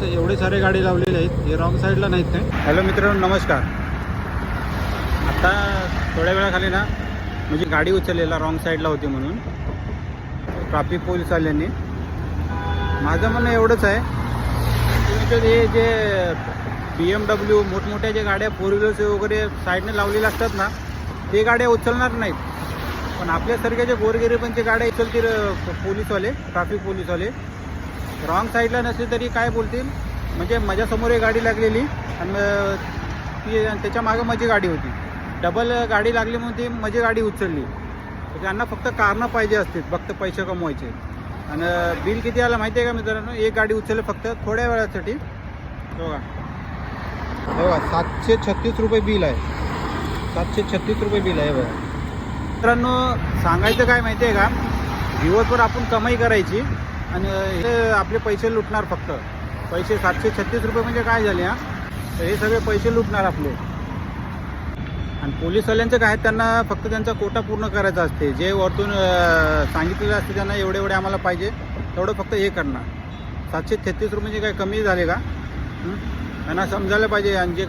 एवढे सारे गाडी लावलेले आहेत, हे रॉंग साईडला नाहीत काय? हॅलो मित्रांनो, नमस्कार. आता थोड्या वेळाखाली ना म्हणजे गाडी उचललेला रॉंग साईडला होती म्हणून ट्रॅफिक पोलीस आल्यांनी. माझं म्हणणं एवढंच आहे, हे जे BMW मोठमोठ्या ज्या गाड्या फोर व्हीलर्स वगैरे साईडने लावलेल्या असतात ना, ते गाड्या उचलणार नाहीत. पण आपल्यासारख्या जे गोरगरिबांचे गाड्या उचलतील पोलीसवाले, ट्रॅफिक पोलीसवाले. रॉंग साईडला नसले तरी काय बोलतील, म्हणजे माझ्यासमोर एक गाडी लागलेली आणि ती त्याच्या मागं माझी गाडी होती, डबल गाडी लागली म्हणून ती माझी गाडी उचलली. त्यांना फक्त कारणं पाहिजे असतील, फक्त पैसे कमवायचे. आणि बिल किती आलं माहिती आहे का मित्रांनो? एक गाडी उचलली फक्त थोड्या वेळासाठी. बघा 736 रुपये बिल आहे, 736 रुपये बिल आहे. बघा मित्रांनो, सांगायचं काय माहिती आहे का, दिवसभर आपण कमाई करायची आणि आपले पैसे लुटणार. फक्त पैसे 736 रुपये म्हणजे काय झाले हा? तर हे सगळे पैसे लुटणार आपले. आणि पोलीसवाल्यांचं काय, त्यांना फक्त त्यांचा कोटा पूर्ण करायचा असते. जे वरतून सांगितलेलं असते त्यांना एवढे एवढे आम्हाला पाहिजे, तेवढं फक्त हे करणार. 736 रुपये म्हणजे काय कमी झाले का? त्यांना समजायला पाहिजे. आणि जे